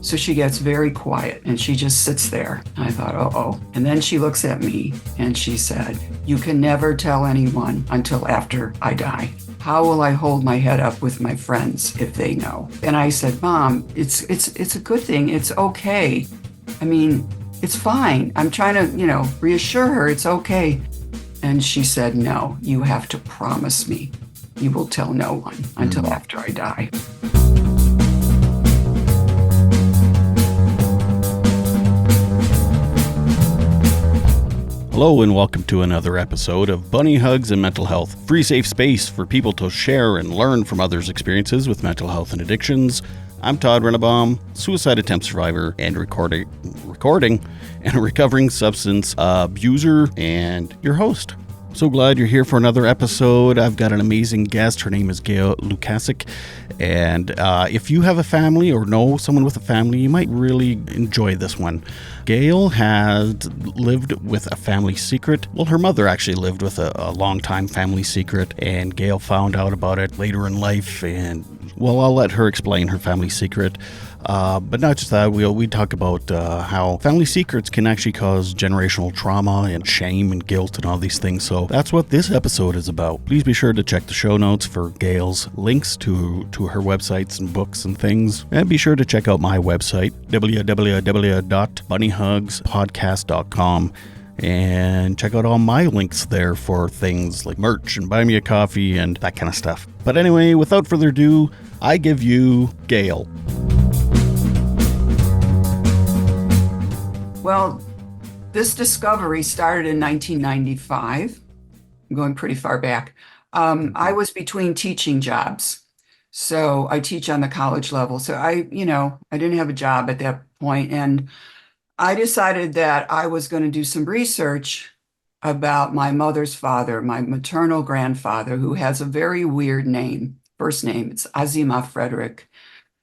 So she gets very quiet and she just sits there. I thought, oh. And then she looks at me and she said, "You can never tell anyone until after I die. How will I hold my head up with my friends if they know?" And I said, "Mom, it's a good thing. It's okay. I mean, it's fine. I'm trying to, reassure her it's okay." And she said, "No, you have to promise me you will tell no one until after I die." Hello and welcome to another episode of Bunny Hugs and Mental Health, free safe space for people to share and learn from others' experiences with mental health and addictions. I'm Todd Rennebaum, suicide attempt survivor and recording and a recovering substance abuser and your host. So glad you're here for another episode. I've got an amazing guest. Her name is Gail Lukasik. And if you have a family or know someone with a family, you might really enjoy this one. Gail has lived with a family secret. Well, her mother actually lived with a long-time family secret, and Gail found out about it later in life. And, well, I'll let her explain her family secret. But not just that, we talk about how family secrets can actually cause generational trauma and shame and guilt and all these things. So that's what this episode is about. Please be sure to check the show notes for Gail's links to her websites and books and things. And be sure to check out my website, www.bunnyhugspodcast.com. And check out all my links there for things like merch and buy me a coffee and that kind of stuff. But anyway, without further ado, I give you Gail. Well, this discovery started in 1995. I'm going pretty far back. I was between teaching jobs. So I teach on the college level. So I didn't have a job at that point. And I decided that I was going to do some research about my mother's father, my maternal grandfather, who has a very weird name. First name, it's Azima Frederick.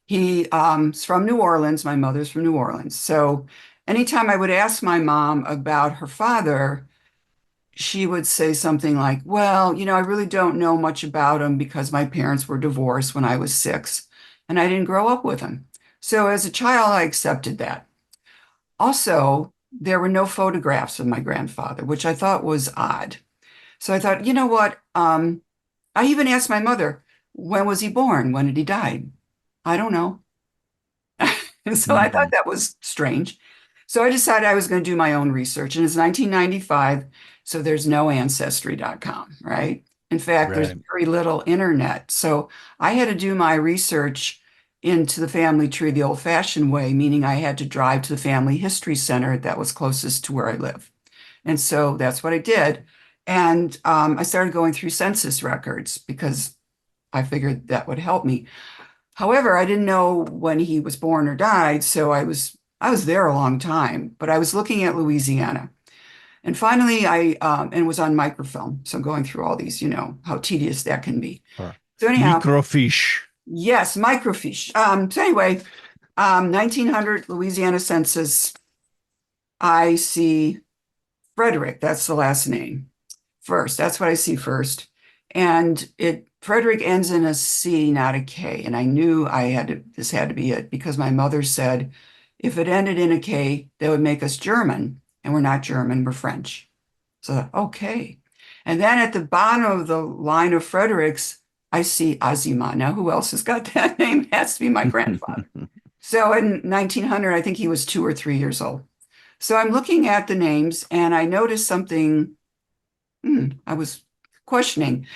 He's from New Orleans. My mother's from New Orleans. So anytime I would ask my mom about her father, she would say something like, "Well, I really don't know much about him because my parents were divorced when I was 6 and I didn't grow up with him." So as a child, I accepted that. Also, there were no photographs of my grandfather, which I thought was odd. So I thought, you know what? I even asked my mother, "When was he born? When did he die?" "I don't know." And so I thought that was strange. So I decided I was going to do my own research. And it's 1995, so there's no ancestry.com, right? In fact, there's Right. very little internet. So I had to do my research into the family tree the old-fashioned way, meaning I had to drive to the family history center that was closest to where I live. And so that's what I did. And I started going through census records because I figured that would help me. However, I didn't know when he was born or died, so I was there a long time, but I was looking at Louisiana. And finally, and it was on microfilm. So going through all these, how tedious that can be. So anyhow, Microfiche. yes, microfiche. So anyway, 1900 Louisiana census, I see Frederick. That's the last name first. That's what I see first. And Frederick ends in a C, not a K. And I knew this had to be it because my mother said, if it ended in a K, that would make us German. And we're not German, we're French. So, okay. And then at the bottom of the line of Fredericks, I see Azima. Now, who else has got that name? It has to be my grandfather. So in 1900, I think he was 2 or 3 years old. So I'm looking at the names and I noticed something I was questioning.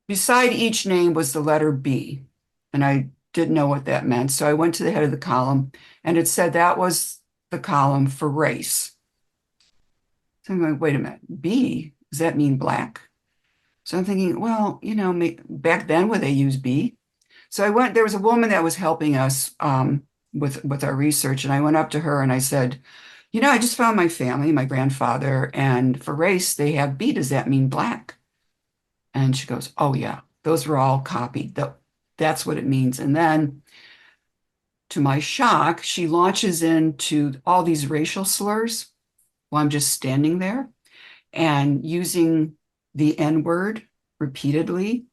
Beside each name was the letter B, and I didn't know what that meant. So I went to the head of the column, and it said that was the column for race. So I'm going, wait a minute, B, does that mean black? So I'm thinking, well, back then would they use B? So there was a woman that was helping us with our research, and I went up to her and I said, I just found my family, my grandfather, and for race, they have B. Does that mean black? And she goes, "Oh, yeah, those were all copied. That's what it means." And then, to my shock, she launches into all these racial slurs while I'm just standing there and using the N word repeatedly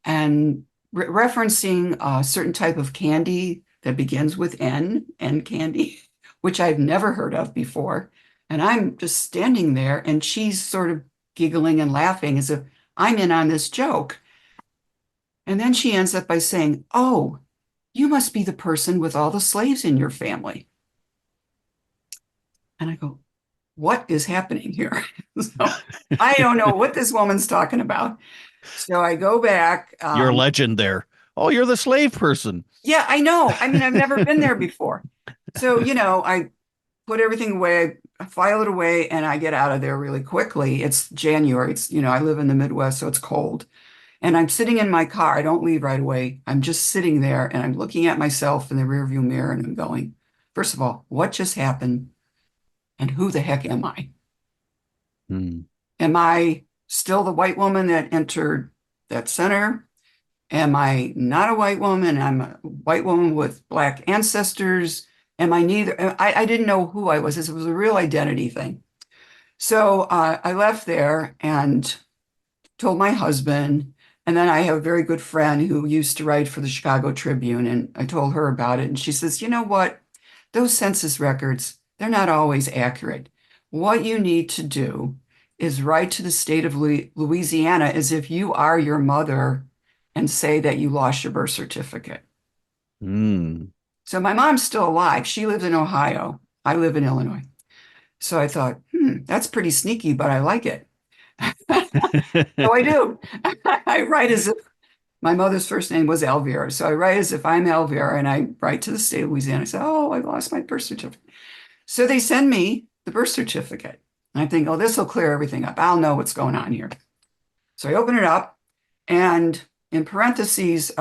and referencing a certain type of candy that begins with N candy, which I've never heard of before. And I'm just standing there and she's sort of giggling and laughing as if I'm in on this joke. And then she ends up by saying, "Oh, you must be the person with all the slaves in your family." And I go, "What is happening here?" So I don't know what this woman's talking about. So I go back. You're a legend there. Oh, you're the slave person. Yeah, I know. I mean, I've never been there before. So, I put everything away, I file it away, and I get out of there really quickly. It's January. I live in the Midwest, so it's cold. And I'm sitting in my car. I don't leave right away. I'm just sitting there and I'm looking at myself in the rearview mirror and I'm going, first of all, what just happened? And who the heck am I? Hmm. Am I still the white woman that entered that center? Am I not a white woman? I'm a white woman with black ancestors. Am I neither? I didn't know who I was. This was a real identity thing. So I left there and told my husband. And then I have a very good friend who used to write for the Chicago Tribune. And I told her about it. And she says, "You know what? Those census records, they're not always accurate. What you need to do is write to the state of Louisiana as if you are your mother and say that you lost your birth certificate." Hmm. So my mom's still alive. She lives in Ohio. I live in Illinois. So I thought, that's pretty sneaky, but I like it. So I do. I write as if my mother's first name was Elvira. So I write as if I'm Elvira and I write to the state of Louisiana. I say, "Oh, I lost my birth certificate." So they send me the birth certificate. And I think, oh, this will clear everything up. I'll know what's going on here. So I open it up and in parentheses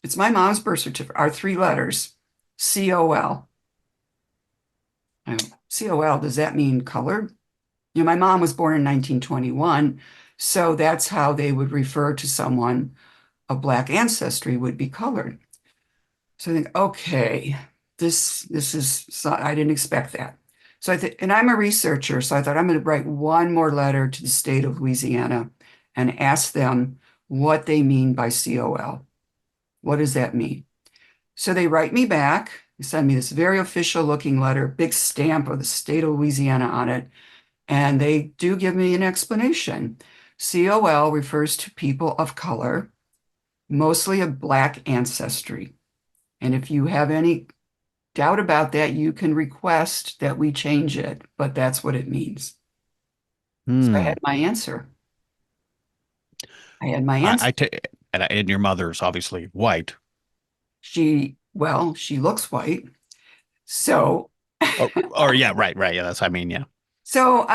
it's my mom's birth certificate, are three letters, COL. I go, COL, does that mean colored? My mom was born in 1921, so that's how they would refer to someone of Black ancestry would be colored. So I think, okay, this is, so I didn't expect that. So and I'm a researcher, so I thought I'm going to write one more letter to the state of Louisiana and ask them what they mean by COL. What does that mean? So they write me back. They send me this very official looking letter, big stamp of the state of Louisiana on it. And they do give me an explanation. COL refers to people of color, mostly of Black ancestry. And if you have any doubt about that, you can request that we change it, but that's what it means. So I Hmm. had my answer. I had my I, answer. I ta- and your mother's obviously white. She looks white. So, Or yeah, right. Yeah, that's, I mean, yeah. so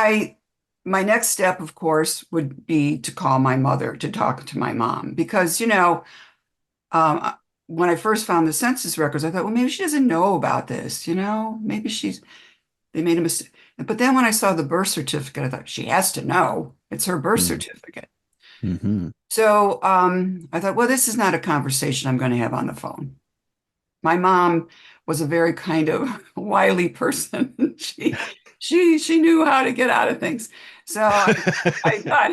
my next step, of course, would be to call my mother to talk to my mom because, um, when I first found the census records, I thought, well, maybe she doesn't know about this, maybe they made a mistake. But then when I saw the birth certificate, I thought she has to know. It's her birth Hmm. certificate. Hmm. So I thought, well, this is not a conversation I'm going to have on the phone. My mom was a very kind of wily person. She knew how to get out of things. So I thought,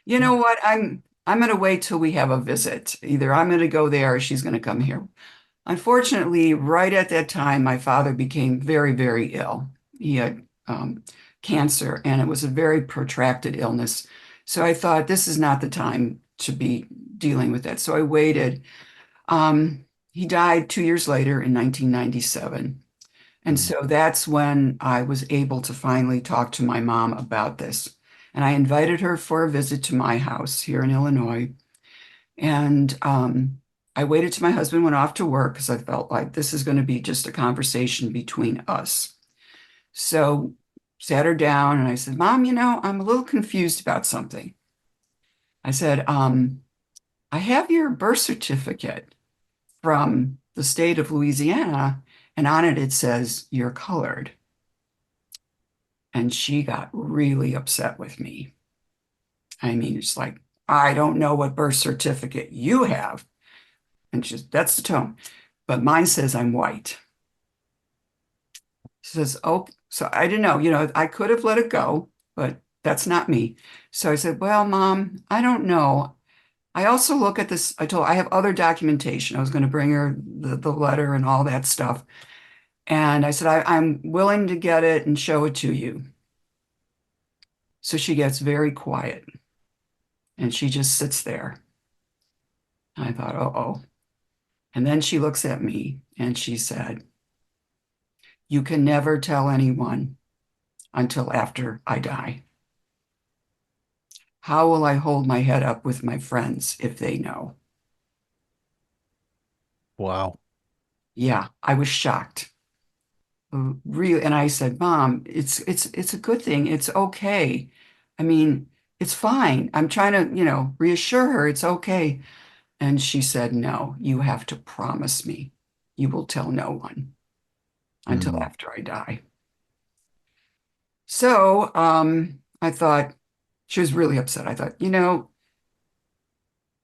you know what? I'm going to wait till we have a visit. Either I'm going to go there or she's going to come here. Unfortunately, right at that time, my father became very, very ill. He had cancer, and it was a very protracted illness. So I thought this is not the time to be dealing with that. So I waited. He died 2 years later in 1997. And Hmm. so that's when I was able to finally talk to my mom about this. And I invited her for a visit to my house here in Illinois. And I waited till my husband went off to work because I felt like this is going to be just a conversation between us. So sat her down and I said, "Mom, I'm a little confused about something." I said, "I have your birth certificate from the state of Louisiana, and on it it says you're colored." And she got really upset with me. I mean, it's like, "I don't know what birth certificate you have." And that's the tone. But mine says I'm white. She says, "Oh," so I didn't know, I could have let it go, but that's not me. So I said, "Well, Mom, I don't know. I also look at this. I have other documentation. I was going to bring her the letter and all that stuff. And I said, I'm willing to get it and show it to you. So she gets very quiet and she just sits there. I thought, oh. And then she looks at me and she said, you can never tell anyone until after I die. How will I hold my head up with my friends if they know? Wow. Yeah, I was shocked. Really, and I said, Mom, it's a good thing. It's okay. I mean, it's fine. I'm trying to, reassure her it's okay. And she said, no, you have to promise me you will tell no one until Mm. after I die. So I thought she was really upset. I thought,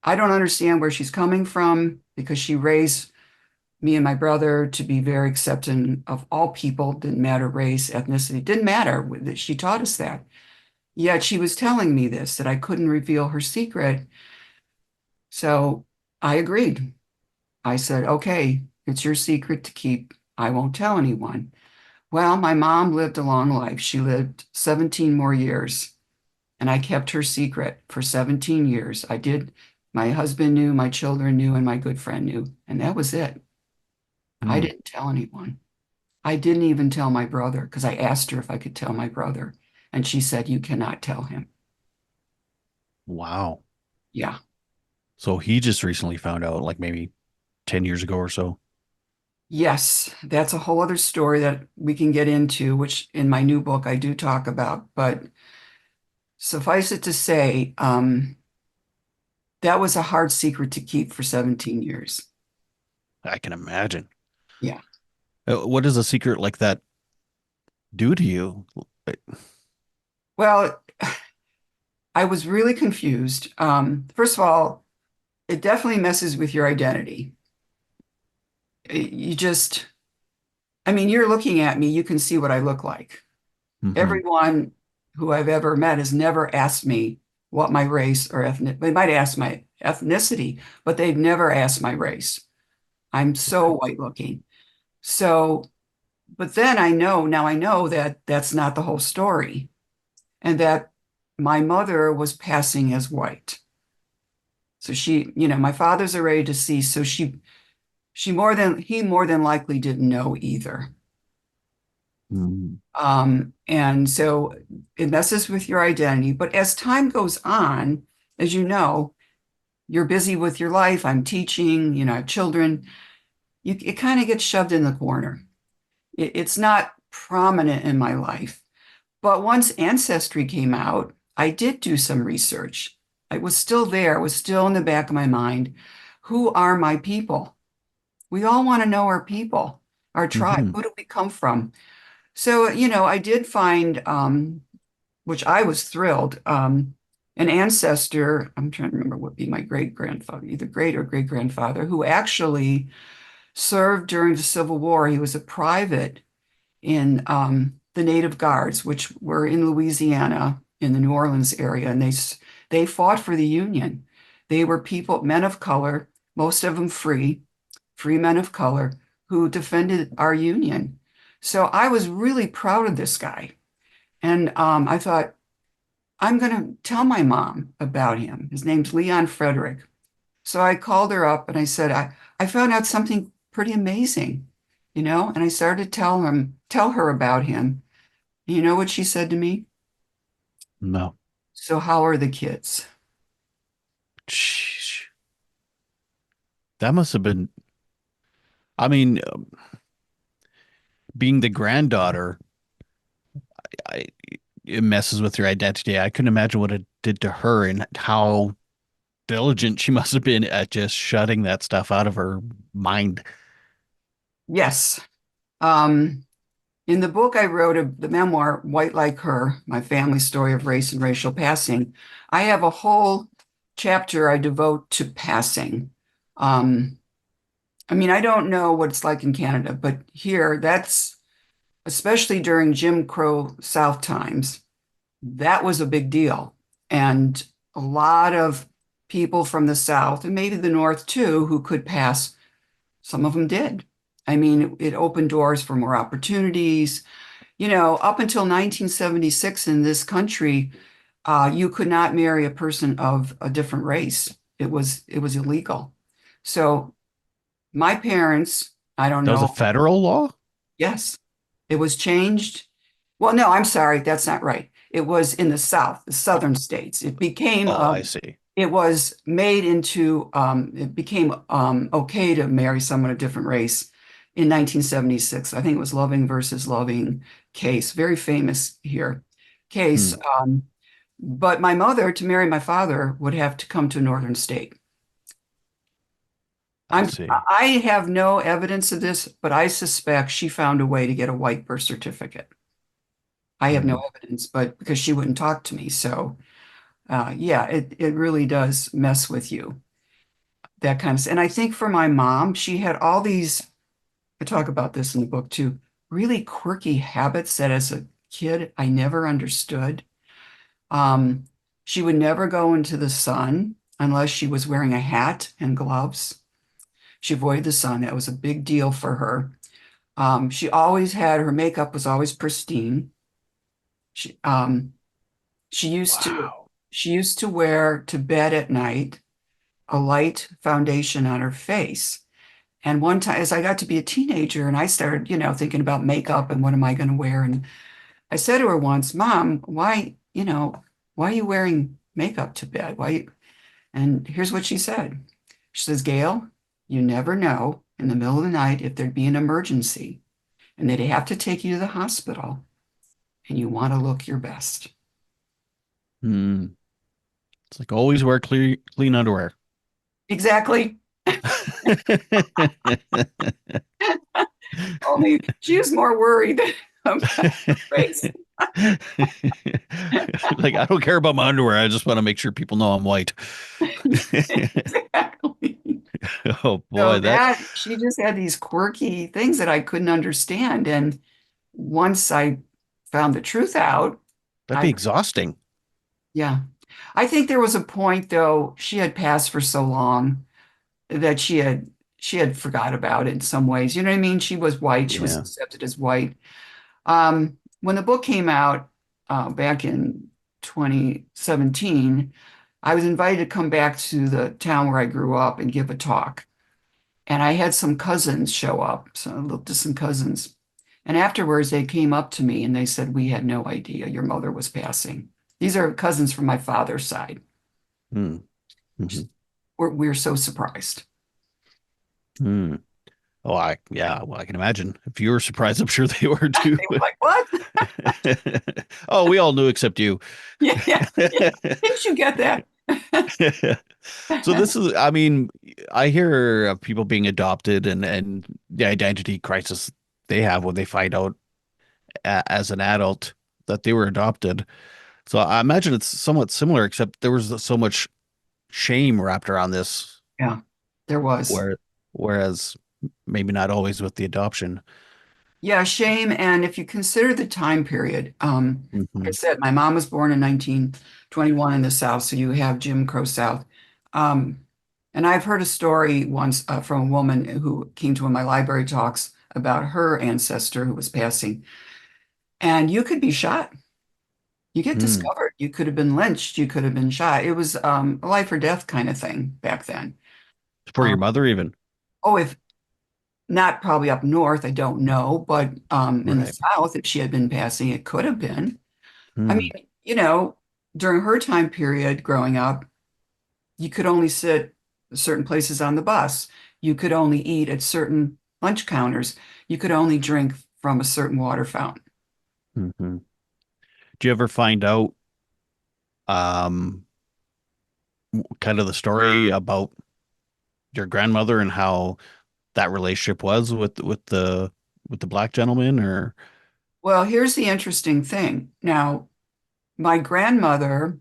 I don't understand where she's coming from because she raised me and my brother to be very accepting of all people, didn't matter race, ethnicity, didn't matter. She taught us that. Yet she was telling me this, that I couldn't reveal her secret. So I agreed. I said, okay, it's your secret to keep. I won't tell anyone. Well, my mom lived a long life. She lived 17 more years, and I kept her secret for 17 years. I did. My husband knew, my children knew, and my good friend knew. And that was it. I Mm. didn't tell anyone. I didn't even tell my brother because I asked her if I could tell my brother. And she said, you cannot tell him. Wow. Yeah. So he just recently found out, like maybe 10 years ago or so. Yes, that's a whole other story that we can get into, which in my new book I do talk about. But suffice it to say, that was a hard secret to keep for 17 years. I can imagine. Yeah. What does a secret like that do to you? Well, I was really confused. First of all, it definitely messes with your identity. You just, I mean, you're looking at me, you can see what I look like. Hmm. Everyone who I've ever met has never asked me what my race or ethnic. They might ask my ethnicity, but they've never asked my race. I'm so white looking. So, but then I know that that's not the whole story, and that my mother was passing as white. So my father's already deceased, so he more than likely didn't know either. Mm. And so it messes with your identity. But as time goes on, as you know, you're busy with your life. I'm teaching, I have children. It kind of gets shoved in the corner. It's not prominent in my life. But once Ancestry came out, I did do some research. It was still there, it was still in the back of my mind. Who are my people? We all want to know our people, our tribe. Hmm. Who do we come from? So, I did find which I was thrilled. An ancestor, I'm trying to remember what would be my great grandfather, either great or great grandfather, who actually served during the Civil War. He was a private in the Native Guards, which were in Louisiana in the New Orleans area, and they fought for the Union. They were people, men of color, most of them free men of color who defended our Union. So I was really proud of this guy. And I thought, I'm going to tell my mom about him. His name's Leon Frederick. So I called her up and I said, I found out something pretty amazing, and I started to tell her about him. You know what she said to me? No. So how are the kids? Sheesh. That must have been, I mean, being the granddaughter, I, it messes with your identity. I couldn't imagine what it did to her and how diligent she must have been at just shutting that stuff out of her mind. Yes. In the book I wrote of the memoir, White Like Her, My Family Story of Race and Racial Passing, I have a whole chapter I devote to passing. Um, I mean, I don't know what it's like in Canada, but here, especially during Jim Crow South times, that was a big deal. And a lot of people from the South and maybe the North too who could pass. Some of them did. I mean, it opened doors for more opportunities. Up until 1976 in this country, you could not marry a person of a different race. It was illegal. So my parents, I don't That was a know. federal law? Yes, it was changed. Well, no, I'm sorry, that's not right. It was in the South, the southern states. Oh, I see. It was made into, it became okay to marry someone of a different race in 1976. I think it was Loving versus Loving case, very famous here case. Hmm, But my mother, to marry my father, would have to come to a northern state. I see. I have no evidence of this, but I suspect she found a way to get a white birth certificate. I have no Hmm, evidence, but because she wouldn't talk to me. So, yeah, it really does mess with you, that kind of. And I think for my mom, she had all these, I talk about this in the book too, really quirky habits that as a kid I never understood. Um, she would never go into the sun unless she was wearing a hat and gloves. She avoided the sun. That was a big deal for her. She always had her makeup was always pristine. She she used to wow. she used to wear to bed at night a light foundation on her face. And one time, as I got to be a teenager and I started, thinking about makeup and what am I going to wear? And I said to her once, Mom, why are you wearing makeup to bed? And here's what she said. She says, Gail, you never know in the middle of the night if there'd be an emergency and they'd have to take you to the hospital and you want to look your best. Hmm. It's like always wear clean underwear. Exactly. Only she was more worried about her face. Like, I don't care about my underwear. I just want to make sure people know I'm white. Exactly. Oh So boy, that that she just had these quirky things that I couldn't understand. And once I found the truth out, that'd be I, exhausting. yeah, I think there was a point though, she had passed for so long that she had forgot about it in some ways. You know what I mean? She was white. She was Yeah. accepted as white. When the book came out back in 2017, I was invited to come back to the town where I grew up and give a talk. And I had some cousins show up, so I looked at some cousins. And afterwards, they came up to me and they said, We had no idea your mother was passing. These are cousins from my father's side. Hmm. Mhm. We're so surprised. Hmm. Oh, yeah, well, I can imagine. If you were surprised, I'm sure they were too. They were like, What? Oh, we all knew except you. Yeah, yeah, yeah. Didn't you get that? So this is, I mean, I hear of people being adopted and the identity crisis they have when they find out as an adult that they were adopted. So I imagine it's somewhat similar, except there was so much shame wrapped around this, Yeah, there was. where whereas maybe not always with the adoption. Yeah, shame. And if you consider the time period, like I Hmm. said, my mom was born in 1921 in the South, so you have Jim Crow South. Um, and I've heard a story once from a woman who came to one of my library talks about her ancestor who was passing. And you could be shot. You get Hmm. discovered. You could have been lynched. You could have been shot. It was a life or death kind of thing back then. For your Um, mother, even. oh, if not probably up north, I don't know, but in the Right. South, if she had been passing, it could have been. I Hmm. mean, during her time period growing up, you could only sit certain places on the bus. You could only eat at certain lunch counters. You could only drink from a certain water fountain. Hmm. Do you ever find out um kind of the story about your grandmother and how that relationship was with the black gentleman or Well, here's the interesting thing. Now, my grandmother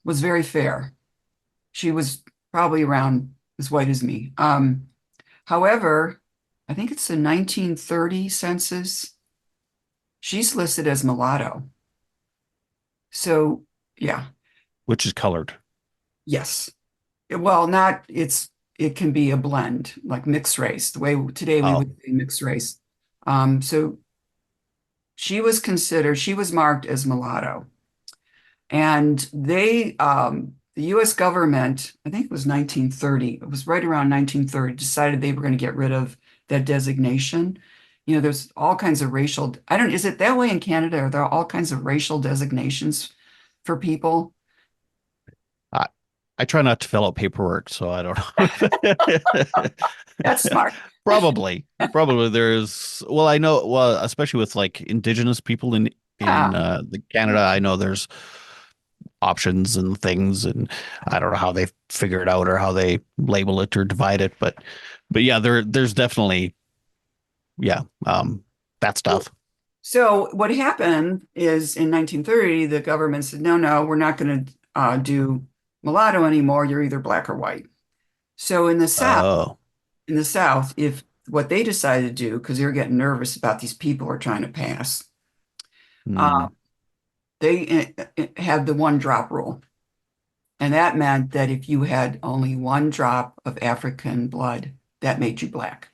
was very fair. She was probably around as white as me. However, I think it's the 1930 census. She's listed as mulatto. So, yeah, which is colored. Yes. Well, not it can be a blend, like mixed race. The way today we Oh, would say mixed race. So she was marked as mulatto. And the US government, I think it was 1930, it was right around 1930, decided they were going to get rid of that designation. You know, there's all kinds of is it that way in Canada? Are there all kinds of racial designations for people? I, I try not to fill out paperwork, so I don't know. That's smart. Probably there's, well, I know, well, especially with like indigenous people in Yeah. the Canada, I know there's options and things, and I don't know how they figure it out or how they label it or divide it, but yeah, there's definitely, yeah, that stuff. So what happened is in 1930, the government said, no, no, we're not going to do mulatto anymore. You're either black or white. So Oh. in the South, if what they decided to do, because they were getting nervous about these people who are trying to pass, Hmm. uh, they had the one drop rule. And that meant that if you had only one drop of African blood, that made you black.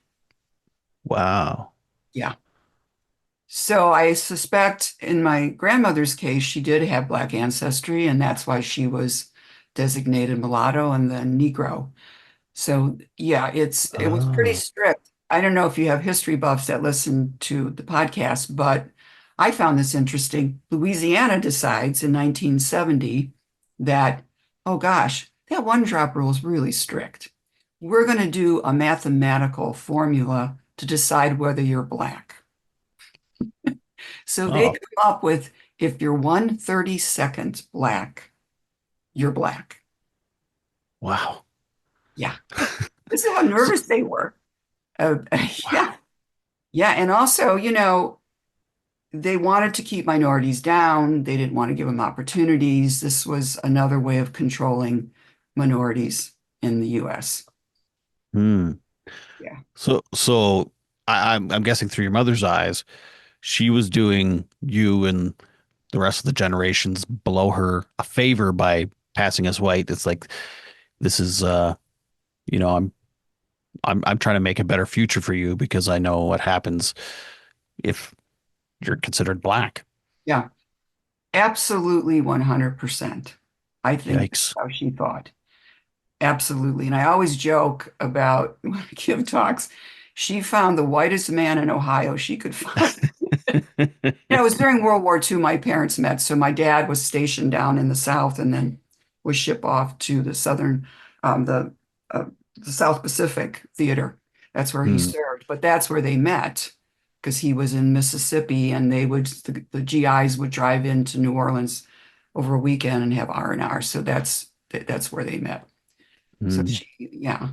Wow. Yeah. So I suspect in my grandmother's case, she did have black ancestry, and that's why she was designated mulatto and then Negro. So yeah, it was pretty Oh. strict. I don't know if you have history buffs that listen to the podcast, but I found this interesting. Louisiana decides in 1970 that, oh gosh, that one drop rule is really strict. We're going to do a mathematical formula to decide whether you're black. So they Oh. come up with if you're 1/32 black, you're black. Wow. Yeah. This is how So, nervous they were. Uh, wow. yeah. Yeah. And also, they wanted to keep minorities down. They didn't want to give them opportunities. This was another way of controlling minorities in the US. Hmm. Yeah. So I'm guessing through your mother's eyes, she was doing you and the rest of the generations below her a favor by passing us white. It's like this is you know, I'm trying to make a better future for you because I know what happens if you're considered black. Yeah. Absolutely 100%. I think that's Yikes. how she thought. Absolutely. And I always joke about when I give talks, she found the whitest man in Ohio she could find. It was during World War II my parents met. So my dad was stationed down in the South and then was shipped off to um, the, uh, the South Pacific Theater. That's where he Hmm. served. But that's where they met because he was in Mississippi and the GIs would drive into New Orleans over a weekend and have R&R. So that's where they met. So Hmm. yeah.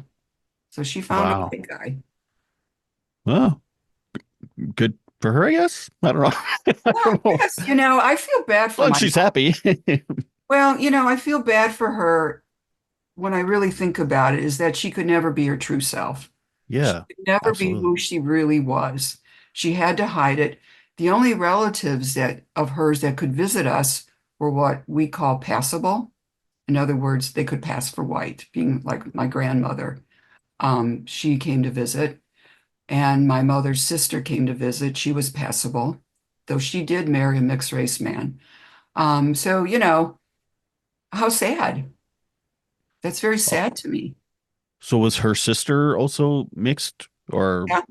So she found a Wow. white guy. Well, good for her, I guess. I don't know. I Well, don't know. yes, I feel bad As for long as my she's mom. happy. Well, I feel bad for her when I really think about it, is that she could never be her true self. She Yeah, could never be absolutely. who she really was. She had to hide it. The only relatives that of hers that could visit us were what we call passable. In other words, they could pass for white, being like my grandmother. She came to visit, and my mother's sister came to visit. She was passable, though she did marry a mixed race man. So, how sad. That's very Oh, sad to me. so was her sister also mixed or Yeah.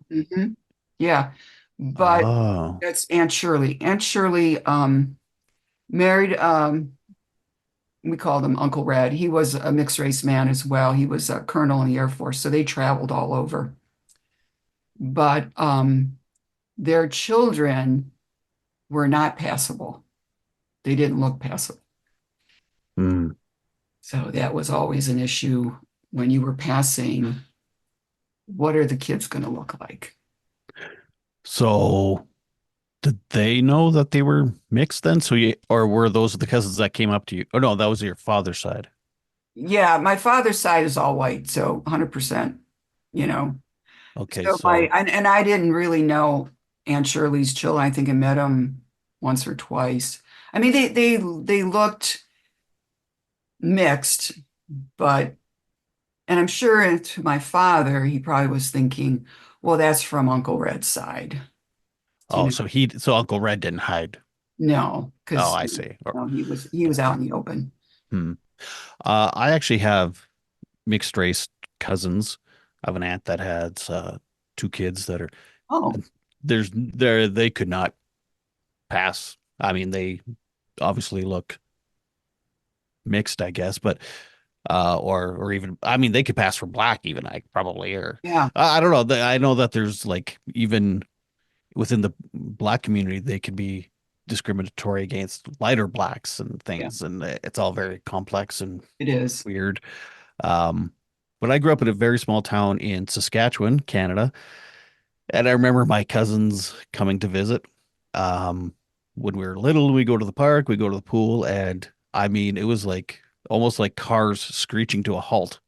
Yeah. But oh. that's Aunt Shirley. Aunt Shirley married we called him Uncle Red. He was a mixed race man as well. He was a colonel in the Air Force, so they traveled all over. But their children were not passable. They didn't look passable. Hmm. So that was always an issue when you were passing. What are the kids going to look like? So did they know that they were mixed then? So you or were those the cousins that came up to you? Oh no, that was your father's side. Yeah, my father's side is all white, so 100%, you know. Okay, So so and I didn't really know Aunt Shirley's children. I think I met them once or twice. I mean, they looked mixed, but, and I'm sure to my father, he probably was thinking, well, that's from Uncle Red's side. Do Oh, you know? so Uncle Red didn't hide. No, Oh, because I see. Or, he was yeah. out in the open. Hmm. I actually have mixed race cousins. I have an aunt that has two kids that are Oh, they could not pass. I mean, they obviously look mixed, I guess, but or even I mean they could pass for black even I probably or yeah, I don't know. I know that there's like even within the black community they could be discriminatory against lighter blacks and yeah, things, and it's all very complex and it is. weird. Um, but I grew up in a very small town in Saskatchewan, Canada, and I remember my cousins coming to visit. Um, when we were little, we go to the park, we go to the pool, and I mean, it was like almost like cars screeching to a halt.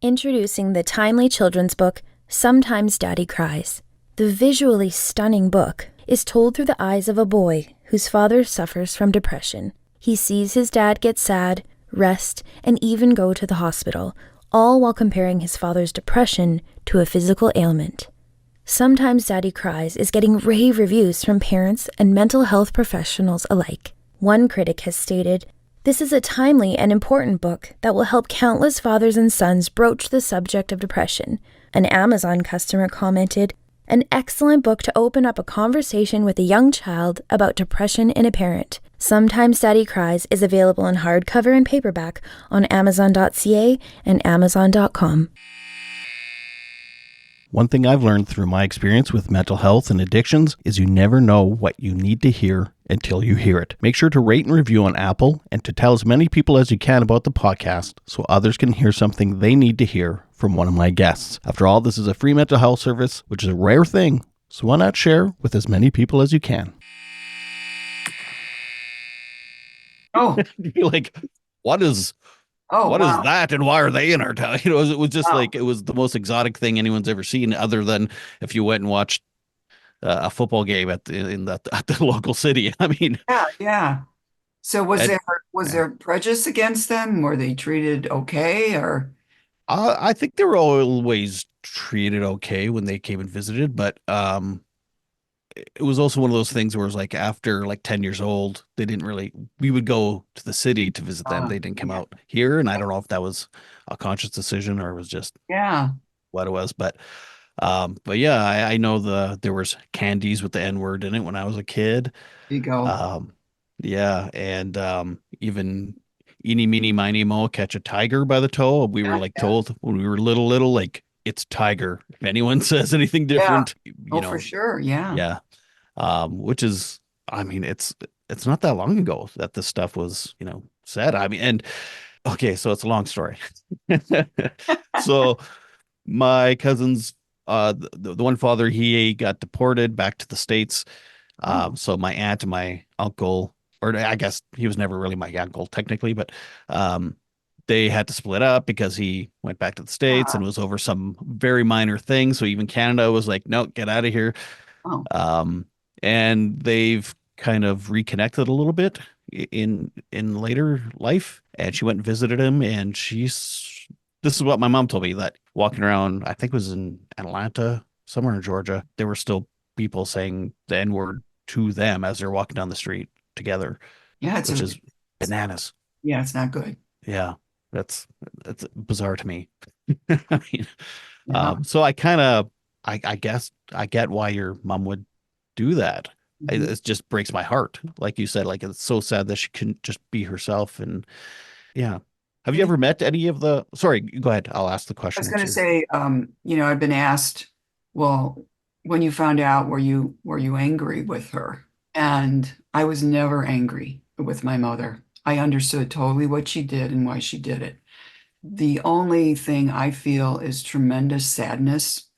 Introducing the timely children's book, Sometimes Daddy Cries. The visually stunning book is told through the eyes of a boy whose father suffers from depression. He sees his dad get sad, rest, and even go to the hospital, all while comparing his father's depression to a physical ailment. Sometimes Daddy Cries is getting rave reviews from parents and mental health professionals alike. One critic has stated, "This is a timely and important book that will help countless fathers and sons broach the subject of depression." An Amazon customer commented, "An excellent book to open up a conversation with a young child about depression in a parent." Sometimes Daddy Cries is available in hardcover and paperback on Amazon.ca and Amazon.com. One thing I've learned through my experience with mental health and addictions is you never know what you need to hear until you hear it. Make sure to rate and review on Apple and to tell as many people as you can about the podcast so others can hear something they need to hear from one of my guests. After all, this is a free mental health service, which is a rare thing, so why not share with as many people as you can? Oh, You're like, what is oh, what is wow, that and why are they in our town? It was just wow. like it was the most exotic thing anyone's ever seen, other than if you went and watched a football game at the local city. I mean, Yeah, yeah. So was and, there yeah, prejudice against them? Were they treated okay or? I think they were always treated okay when they came and visited, but it was also one of those things where it was like after like 10 years old, they didn't really. We would go to the city to visit them. They didn't come Yeah, out here, and I don't know if that was a conscious decision or it was just yeah, what it was, but yeah, I know there was candies with the N word in it when I was a kid. there you go. Um, yeah, and even eeny, meeny, miny, mo, catch a tiger by the toe. We were Yeah, like yeah, told when we were little, like it's tiger. If anyone says anything yeah. different, Oh, for sure. Yeah. yeah. Which is, I mean, it's not that long ago that this stuff was, said. I mean, and okay, so it's a long story. So my cousin's the one father, he got deported back to the States. Oh, So my aunt and my uncle, or I guess he was never really my uncle technically, but um, they had to split up because he went back to the States and ah, was over some very minor thing. So even Canada was like, no, get out of here. oh, Um, and they've kind of reconnected a little bit in later life. And she went and visited him, and this is what my mom told me, that walking around, I think it was in Atlanta, somewhere in Georgia, there were still people saying the N word to them as they're walking down the street together, yeah. which is bananas. Yeah, it's not good. Yeah, that's that's bizarre to me. I mean, Yeah. so I kind of, I guess I get why your mom would do that. Mhm. It just breaks my heart. Like you said, like it's so sad that she couldn't just be herself. And yeah. Have you And ever met any of sorry, go ahead. I'll ask the I was question going to once you're, say, I've been asked, well, when you found out, were you angry with her? And I was never angry with my mother. I understood totally what she did and why she did it. The only thing I feel is tremendous sadness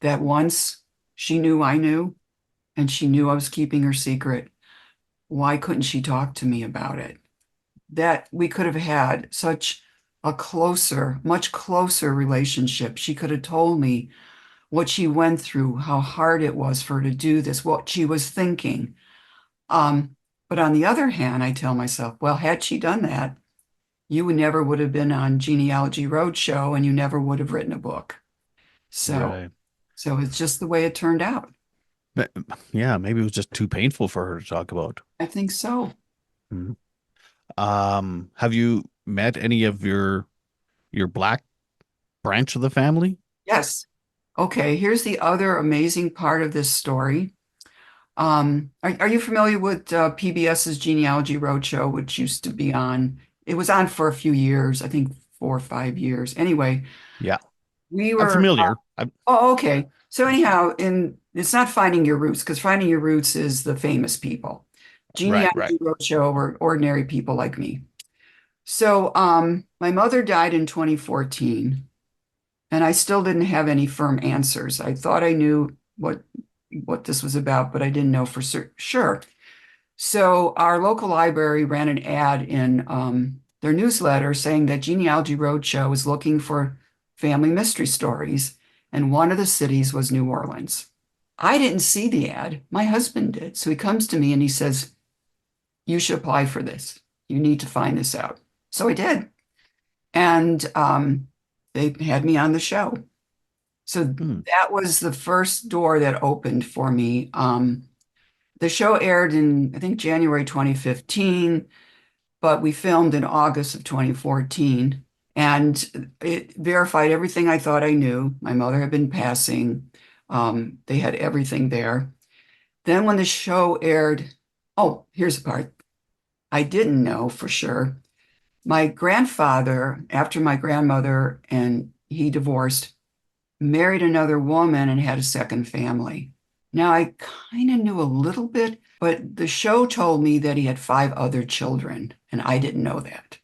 that once she knew I knew and she knew I was keeping her secret, why couldn't she talk to me about it? That we could have had such a closer, much closer relationship. She could have told me what she went through, how hard it was for her to do this, what she was thinking. Um, But on the other hand, I tell myself, well, had she done that, you never would have been on Genealogy Roadshow and you never would have written a book. So, Right. so it's just the way it turned out. But, yeah, maybe it was just too painful for her to talk about. I think so. Mhm. Have you met any of your black branch of the family? Yes. Okay, here's the other amazing part of this story. Are you familiar with PBS's Genealogy Roadshow, which used to be on? It was on for a few years, I think 4 or 5 years. Anyway, Yeah, we I'm were. familiar. Oh, okay. So anyhow, in it's not Finding Your Roots because Finding Your Roots is the famous people. Right, right. Genealogy Roadshow were ordinary people like me. So, my mother died in 2014, and I still didn't have any firm answers. I thought I knew what this was about, but I didn't know for sure. So our local library ran an ad in their newsletter saying that Genealogy Roadshow is looking for family mystery stories, and one of the cities was New Orleans. I didn't see the ad. My husband did. So he comes to me and he says, "You should apply for this. You need to find this out." So I did. And they had me on the show. So Hmm. that was the first door that opened for me. The show aired in, I think, January 2015, but we filmed in August of 2014. And it verified everything I thought I knew. My mother had been passing. They had everything there. Then when the show aired, oh, here's the part I didn't know for sure. My grandfather, after my grandmother and he divorced, married another woman and had a second family. Now, I kind of knew a little bit, but the show told me that he had 5 other children, and I didn't know that.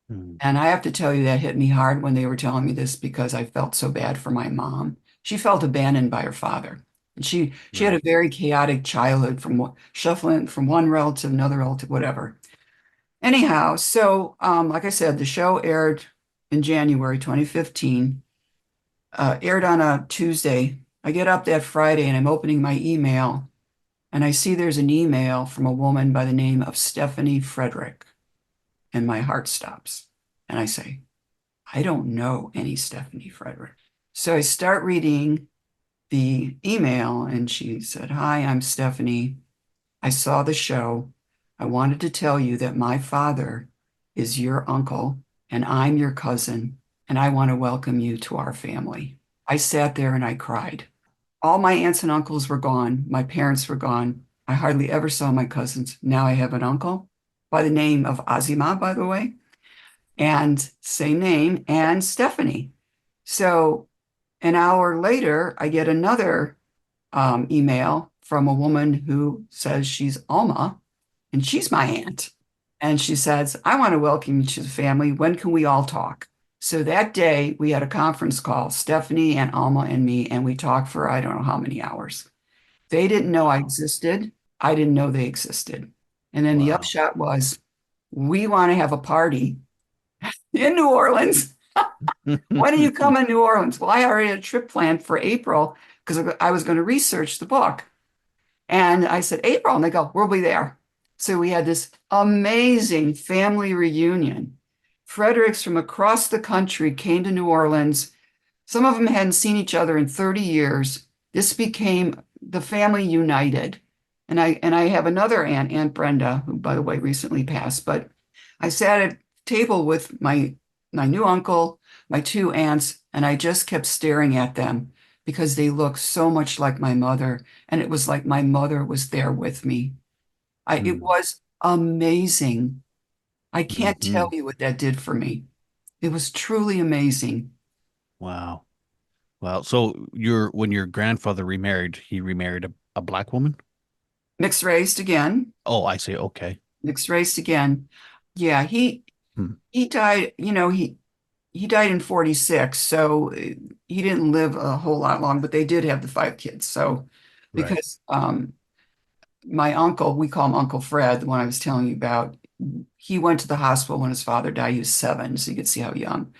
Hmm. And I have to tell you, that hit me hard when they were telling me this because I felt so bad for my mom. She felt abandoned by her father. And she had a Right. very chaotic childhood from shuffling from one relative to another relative, whatever. Anyhow, so like I said, the show aired in January 2015, aired on a Tuesday. I get up that Friday and I'm opening my email and I see there's an email from a woman by the name of Stephanie Frederick, and my heart stops. And I say, I don't know any Stephanie Frederick. So I start reading the email and she said, "Hi, I'm Stephanie. I saw the show. I wanted to tell you that my father is your uncle and I'm your cousin, and I want to welcome you to our family." I sat there and I cried. All my aunts and uncles were gone. My parents were gone. I hardly ever saw my cousins. Now I have an uncle by the name of Azima, by the way, and same name, and Stephanie. So an hour later, I get another email from a woman who says she's Alma and she's my aunt. And she says, "I want to welcome you to the family. When can we all talk?" So that day we had a conference call, Stephanie and Alma and me, and we talked for I don't know how many hours. They didn't know I Wow. existed. I didn't know they existed. And then the Wow. upshot was, we want to have a party in New Orleans. When do you come in New Orleans? Well, I already had a trip planned for April because I was going to research the book. And I said, April. And they go, we'll be there. So we had this amazing family reunion. Fredericks from across the country came to New Orleans. Some of them hadn't seen each other in 30 years. This became the family united. And I have another aunt, Aunt Brenda, who, by the way, recently passed. But I sat at a table with my new uncle, my two aunts, and I just kept staring at them because they looked so much like my mother. And it was like my mother was there with me. It Hmm. was amazing. I can't tell Hmm. you what that did for me. It was truly amazing. Wow. Well, so when your grandfather remarried, he remarried a black woman? Mixed raced again, Oh, I see. Okay. mixed raced again. Yeah, Hmm. he died, he died in 46, so he didn't live a whole lot long, but they did have the 5 kids. So Right. because my uncle, we call him Uncle Fred, the one I was telling you about, he went to the hospital when his father died. He was 7, so you could see how young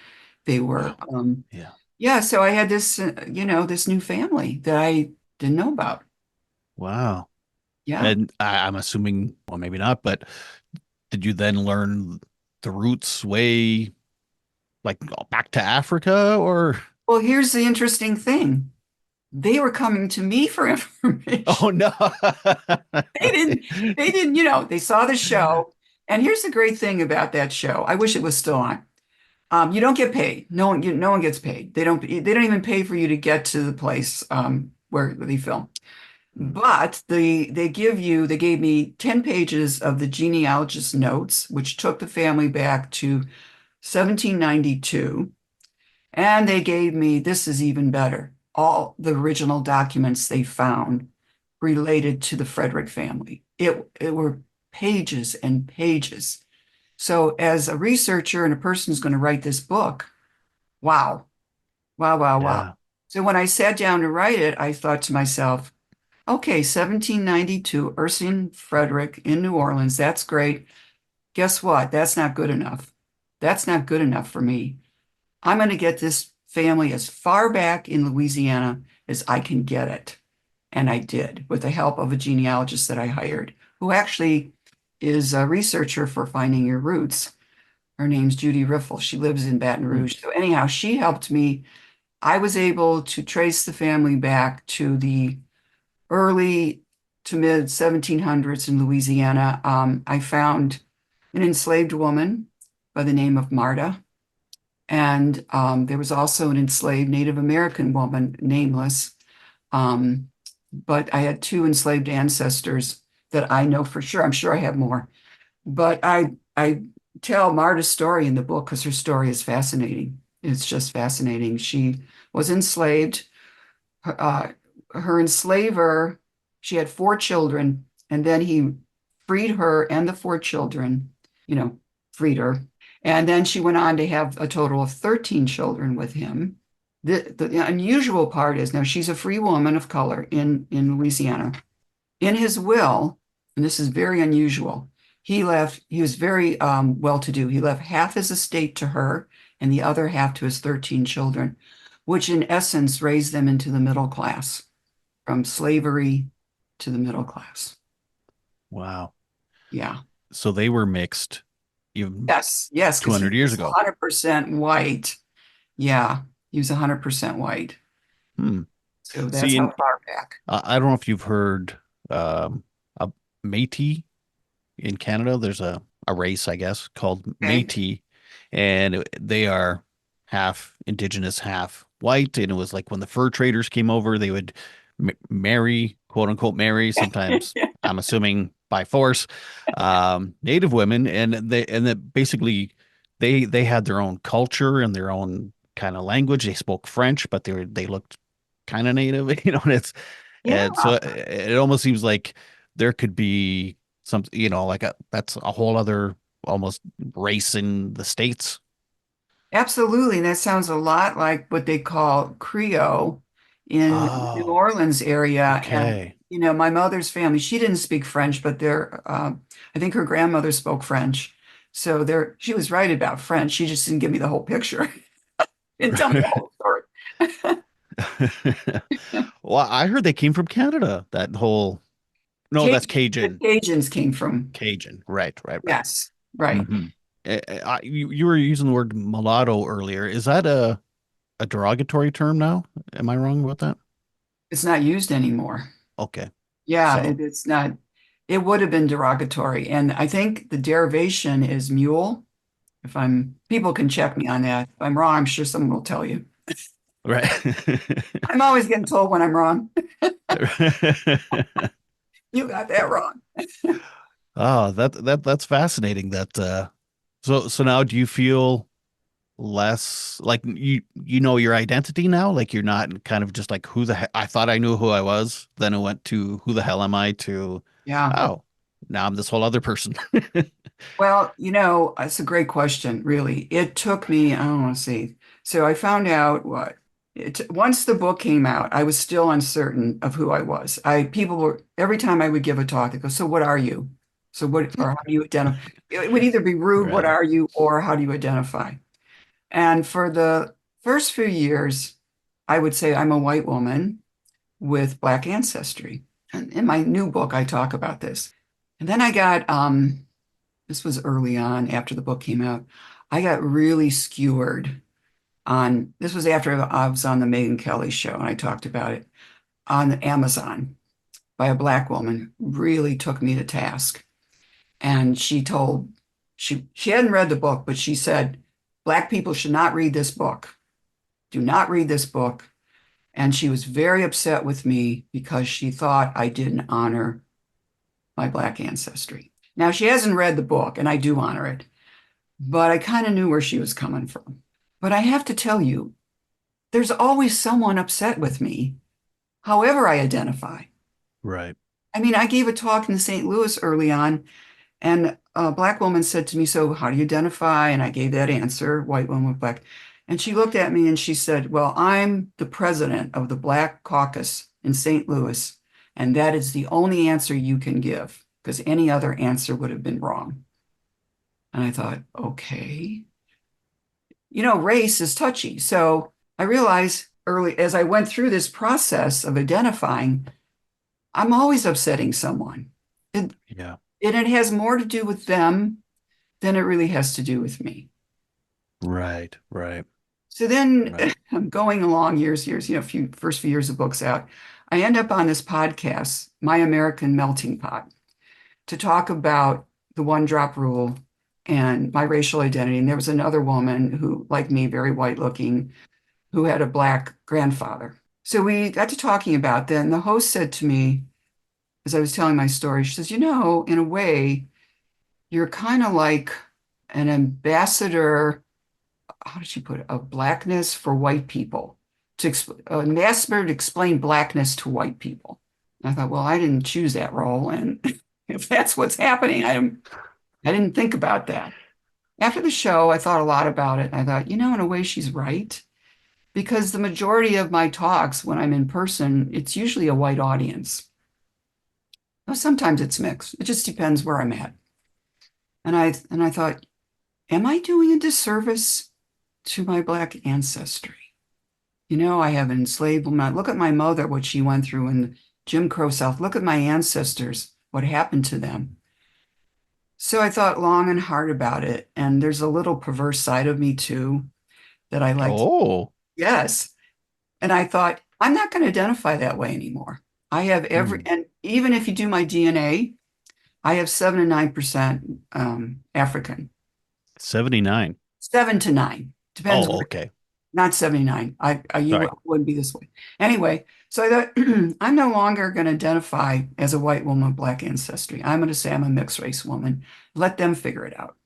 they were. Wow. Yeah. Yeah, so I had this, this new family that I didn't know about. Wow. Yeah. And I'm assuming, well, maybe not, but did you then learn the roots way like back to Africa or? Well, here's the interesting thing. They were coming to me for information. Oh no. They didn't, they saw the show. And here's the great thing about that show. I wish it was still on. You don't get paid. No one gets paid. They don't even pay for you to get to the place where they film. But they gave me 10 pages of the genealogist notes, which took the family back to 1792. And they gave me, this is even better, all the original documents they found related to the Frederick family. It were pages and pages. So as a researcher and a person who's going to write this book, wow, wow, wow, wow. Yeah. So when I sat down to write it, I thought to myself, okay, 1792, Ursine Frederick in New Orleans, that's great. Guess what? That's not good enough. That's not good enough for me. I'm going to get this family as far back in Louisiana as I can get it. And I did with the help of a genealogist that I hired, who actually is a researcher for Finding Your Roots. Her name's Judy Riffle. She lives in Baton Hmm. Rouge. So anyhow, she helped me. I was able to trace the family back to the early to mid 1700s in Louisiana. I found an enslaved woman by the name of Marta. And there was also an enslaved Native American woman, nameless. Um, but I had two enslaved ancestors that I know for sure. I'm sure I have more. But I tell Marta's story in the book because her story is fascinating. It's just fascinating. She was enslaved. Uh, her enslaver, she had four children, and then he freed her and the four children, you know, freed her. And then she went on to have a total of 13 children with him. The unusual part is now she's a free woman of color in Louisiana. In his will, and this is very unusual, he was very well-to-do. He left half his estate to her and the other half to his 13 children, which in essence raised them into the middle class, from slavery to the middle class. Wow. Yeah. So they were mixed even Yes, because he 200 years was ago. 100% white. Yeah, he was 100% white. Hmm. So that's See, how and far back. I don't know if you've heard a Métis in Canada. There's a race, I guess, called Okay. Métis, and they are half indigenous, half white. And it was like when the fur traders came over, they would marry, quote unquote, marry, sometimes I'm assuming by force, native women, and that basically they had their own culture and their own kind of language. They spoke French, but they looked kind of native, and Yeah, so it almost seems like there could be some, like that's a whole other almost race in the States. absolutely. That sounds a lot like what they call Creole in New Oh, Orleans area. And, okay. my mother's family, she didn't speak French, but I think her grandmother spoke French. So she was right about French. She just didn't give me the whole picture. Didn't tell me the whole story. Well, I heard they came from Canada. That whole, no, that's The Cajun. Cajuns came from, Cajun. Right, right, right. yes, right. Hmm. You were using the word mulatto earlier. Is that a derogatory term now? Am I wrong about that? It's not used anymore. Okay. Yeah, So, it's not, it would have been derogatory. And I think the derivation is mule. People can check me on that. If I'm wrong, I'm sure someone will tell you. right. I'm always getting told when I'm wrong. You got that wrong. Oh, that's fascinating. So now do you feel less like you know your identity now? Like you're not kind of just like who the hell I thought I knew who I was, then it went to who the hell am I to Yeah. oh, now I'm this whole other person. Well, it's a great question, really. It took me, I don't want to see. So I found out once the book came out, I was still uncertain of who I was. People were, every time I would give a talk, they go, so what are you? So or how do you identify? It would either be rude, what Right. are you? Or how do you identify? And for the first few years, I would say I'm a white woman with Black ancestry. in my new book, I talk about this. And then I got, this was early on after the book came out. I got really skewered on, this was after I was on the Megyn Kelly show and I talked about it on Amazon by a Black woman, really took me to task. And she hadn't read the book, but she said, Black people should not read this book. Do not read this book. And she was very upset with me because she thought I didn't honor my Black ancestry. Now, she hasn't read the book, and I do honor it, but I kind of knew where she was coming from. But I have to tell you, there's always someone upset with me, however I identify. Right. I mean, I gave a talk in St. Louis early on, and a Black woman said to me, so how do you identify? And I gave that answer, white woman with Black. And she looked at me and she said, well, I'm the president of the Black Caucus in St. Louis, and that is the only answer you can give, because any other answer would have been wrong. And I thought, okay. You know, race is touchy. So I realized early as I went through this process of identifying, I'm always upsetting someone. Yeah. And it has more to do with them than it really has to do with me. Right. Right. So then Right. I'm going along years, first few years of books out. I end up on this podcast, My American Melting Pot, to talk about the one drop rule and my racial identity. And there was another woman who, like me, very white looking, who had a Black grandfather. So we got to talking about that. And the host said to me, as I was telling my story, she says, you know, in a way, you're kind of like an ambassador, how did she put it, of Blackness for white people, an ambassador to explain Blackness to white people. And I thought, well, I didn't choose that role. And if that's what's happening, I didn't think about that. After the show, I thought a lot about it. I thought, you know, in a way, she's right. Because the majority of my talks, when I'm in person, it's usually a white audience. Now, sometimes it's mixed. It just depends where I'm at. And I thought, am I doing a disservice to my Black ancestry? You know, I have an enslaved woman. Look at my mother, what she went through in Jim Crow South. Look at my ancestors, what happened to them. So I thought long and hard about it. And there's a little perverse side of me too that I like. Oh. Yes. And I thought, I'm not going to identify that way anymore. I have Hmm. and even if you do my DNA, I have 7 to 9% African. 79. 7 to 9. Depends Oh, where, okay. not 79. You Sorry. wouldn't be this way. Anyway, so I thought I'm no longer going to identify as a white woman with Black ancestry. I'm going to say I'm a mixed race woman. Let them figure it out.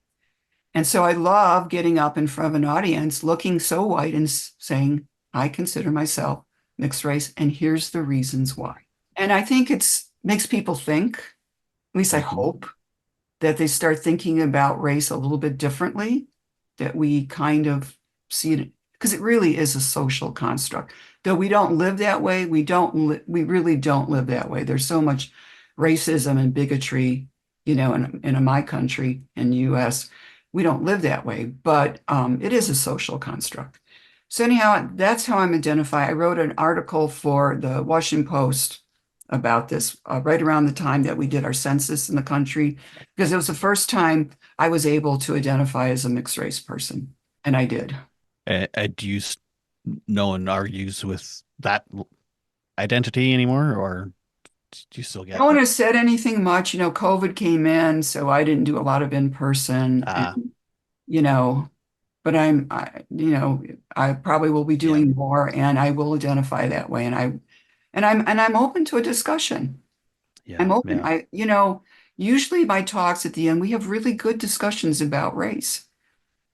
And so I love getting up in front of an audience, looking so white and saying, I consider myself mixed race, and here's the reasons why. And I think it's makes people think, at least I Hmm. hope, that they start thinking about race a little bit differently, that we kind of see it because it really is a social construct. Though we don't live that way, we really don't live that way. There's so much racism and bigotry, you know, in my country, in the US, we don't live that way, but it is a social construct. So anyhow, that's how I'm identified. I wrote an article for the Washington Post about this right around the time that we did our census in the country, because it was the first time I was able to identify as a mixed race person, and I did. Do you no one argues with that identity anymore, or do you still No get one that? has said anything much. You know, COVID came in, so I didn't do a lot of in person, Ah, and you know, but I probably will be yeah, doing more, and I will identify that way, and I'm open to a discussion. I'm yeah, open. yeah. Usually my talks at the end, we have really good discussions about race.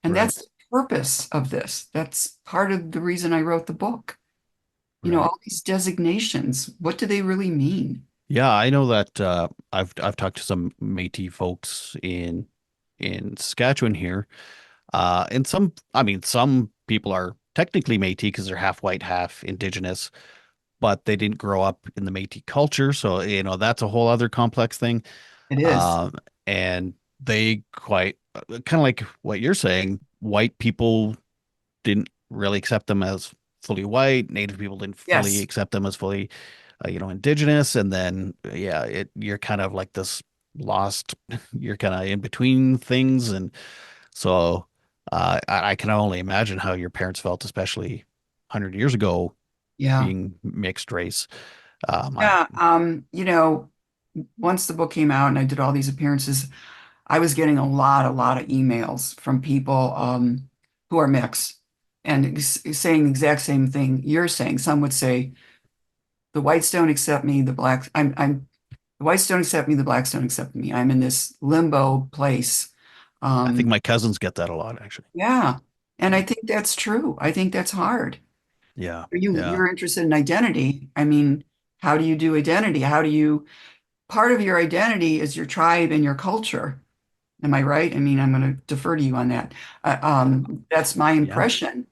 And Right, that's the purpose of this. That's part of the reason I wrote the book. You know, right. all these designations, what do they really mean? Yeah, I know that I've talked to some Métis folks in Saskatchewan here. And some people are technically Métis because they're half white, half indigenous, but they didn't grow up in the Métis culture, so that's a whole other complex thing. It is. Um, and they quite kind of like what you're saying, white people didn't really accept them as fully white. Native people didn't fully Yes. accept them as fully, indigenous. And then, yeah, you're kind of like this lost, you're kind of in between things. And so I can only imagine how your parents felt, especially 100 years ago, Yeah. being mixed race. I Yeah. Once the book came out and I did all these appearances, I was getting a lot of emails from people who are mixed and saying the exact same thing you're saying. Some would say, the whites don't accept me, the whites don't accept me, the blacks don't accept me. I'm in this limbo place. think Um, my cousins get that a lot, actually. yeah. And I Yeah. think that's true. I think that's hard. Yeah. Yeah. You're interested in identity. I mean, how do you do identity? Part of your identity is your tribe and your culture. Am I right? I mean, I'm going to defer to you on that. That's my Yeah. impression.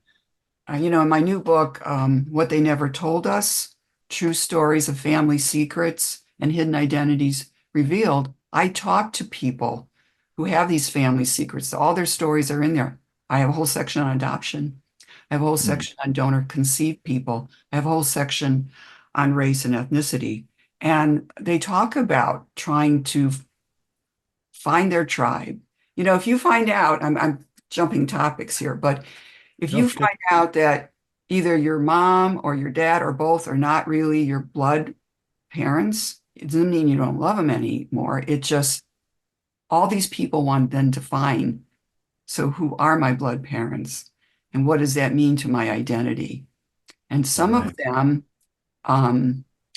In my new book, What They Never Told Us, True Stories of Family Secrets and Hidden Identities Revealed, I talk to people who have these family secrets. All their stories are in there. I have a whole section on adoption. I have a whole Mm. section on donor conceived people. I have a whole section on race and ethnicity. And they talk about trying to find their tribe. If you find out, I'm jumping topics here, but if No, you it's good. find out that either your mom or your dad or both are not really your blood parents, it doesn't mean you don't love them anymore. It just, all these people want then to find, so who are my blood parents? And what does that mean to my identity? And some of Right. them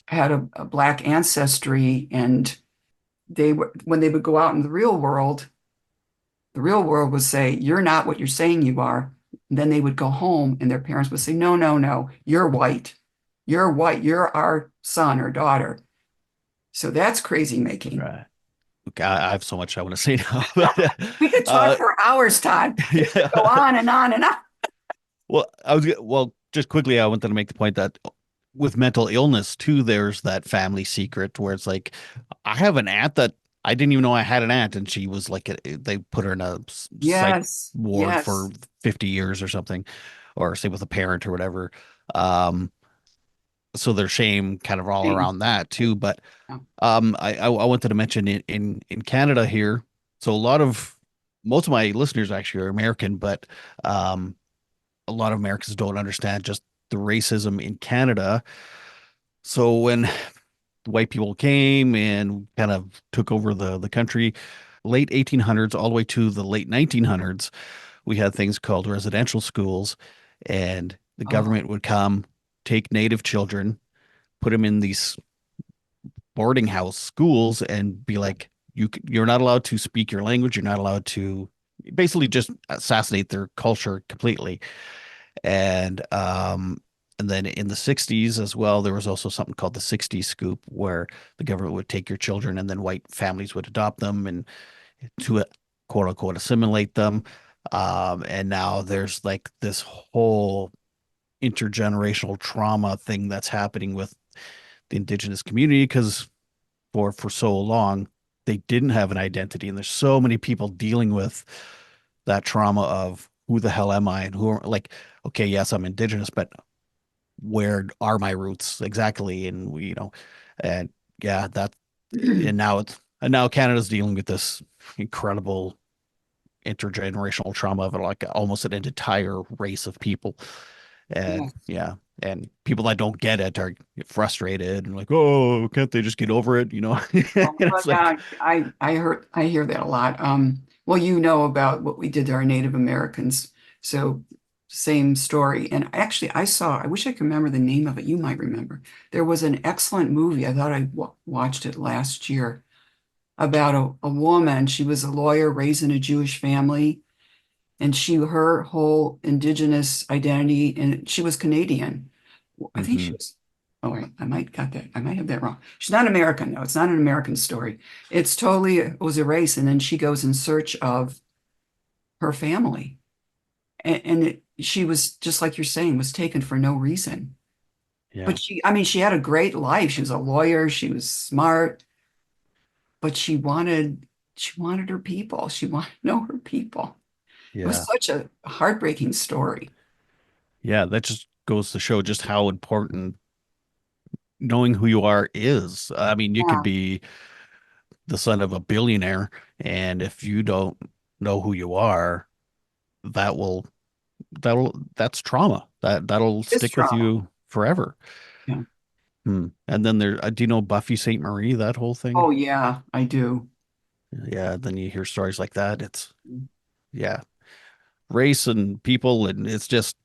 had a black ancestry, and when they would go out in the real world would say, "You're not what you're saying you are." And then they would go home and their parents would say, "No, no, no, you're white. You're white. You're our son or daughter." So that's crazy making. Right. Okay, I have so much I want to say now, but We could talk uh, for hours, Todd. It could go yeah. on and on and on. Well, just quickly, I wanted to make the point that with mental illness too, there's that family secret where it's like, I have an aunt that I didn't even know I had an aunt, and she was like, they put her in a psych Yes, ward for yes. 50 years or something, or say with a parent or whatever. Um, so there's shame kind of all Shame. around that too. But Yeah. I wanted to mention in Canada here. So most of my listeners actually are American, but um, a lot of Americans don't understand just the racism in Canada. So when the white people came and kind of took over the country, late 1800s all the way to the late 1900s, we had things called residential schools, and the Oh, government would come, take native children, put them in these boarding house schools, and be like, you're not allowed to speak your language. You're not allowed to basically just assassinate their culture completely. And and then in the 60s as well, there was also something called the 60s scoop, where the government would take your children and then white families would adopt them and to quote unquote assimilate them. And now there's like this whole intergenerational trauma thing that's happening with the indigenous community because for so long they didn't have an identity, and there's so many people dealing with that trauma of who the hell am I, and who are like, okay, yes, I'm indigenous, but where are my roots exactly? And and yeah, that and now Canada's dealing with this incredible intergenerational trauma of like almost an entire race of people. And yes. yeah, and people that don't get it are frustrated and like, oh, can't they just get over it? And Well, it's like, yeah, I hear that a lot. Well, about what we did to our Native Americans. So same story. And actually, I wish I could remember the name of it. You might remember. There was an excellent movie. I thought I w watched it last year about a woman. She was a lawyer raised in a Jewish family, and her whole indigenous identity, and she was Canadian. I think she mhm, was. Oh, wait, I might got that. I might have that wrong. She's not American, though. It's not an American story. It was a race, and then she goes in search of her family, and she was just like you're saying, was taken for no reason. yeah, But I mean, she had a great life. She was a lawyer. She was smart, but she wanted her people. She wanted to know her people. It was yeah, such a heartbreaking story. yeah. That just goes to show just how important knowing who you are is. I mean, you could Yeah, be the son of a billionaire, and if you don't know who you are, that will that's trauma. That'll it's stick with trauma. you forever. Yeah. Hmm. And then do you know Buffy St. Marie, that whole thing? Oh, yeah, I do. Yeah, then you hear stories like that. Yeah, race and people, and it's just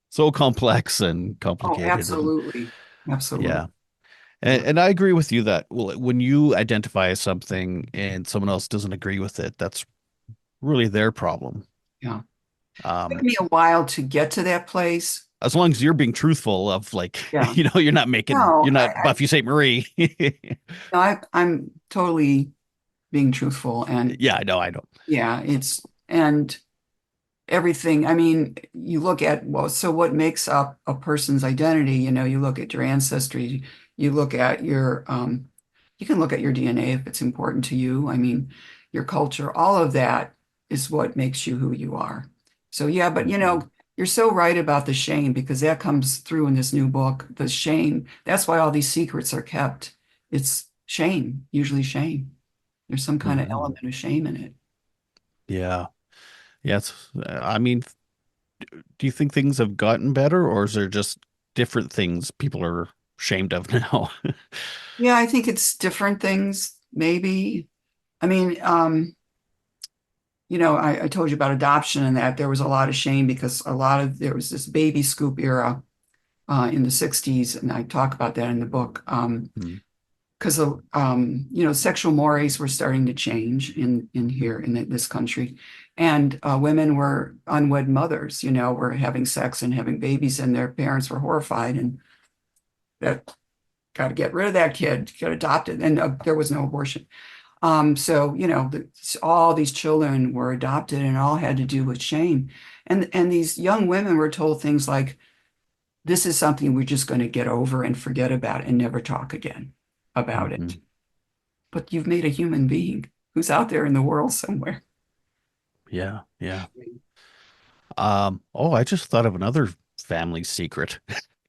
so complex and Oh, complicated. And absolutely. Absolutely. yeah, Yeah. and I agree with you that well, when you identify as something and someone else doesn't agree with it, that's really their problem. Yeah. Took Um, me a while to get to that place. as long as you're being truthful of like, Yeah. No, you're not Buffy St. Marie. no, I'm totally being truthful, and Yeah, I know. yeah, and everything. I mean, you look at, well, so what makes up a person's identity? You look at your ancestry, you look at you can look at your DNA if it's important to you. I mean, your culture, all of that is what makes you who you are. So yeah, but Mhm. you're so right about the shame because that comes through in this new book. The shame, that's why all these secrets are kept. It's shame, usually shame. There's some kind of Mhm. element of shame in it. Yeah. Yeah, I mean, do you think things have gotten better, or is there just different things people are ashamed of now? Yeah, I think it's different things, maybe. I mean, I told you about adoption and that there was a lot of shame because there was this baby scoop era in the 60s, and I talk about that in the book. Hmm. Because sexual mores were starting to change in here in this country, and women were unwed mothers, were having sex and having babies, and their parents were horrified, and that got to get rid of that kid, get adopted, and there was no abortion. So, all these children were adopted and all had to do with shame. And these young women were told things like, this is something we're just going to get over and forget about and never talk again about it. Hmm. But you've made a human being who's out there in the world somewhere. Yeah, yeah. Oh, I just thought of another family secret.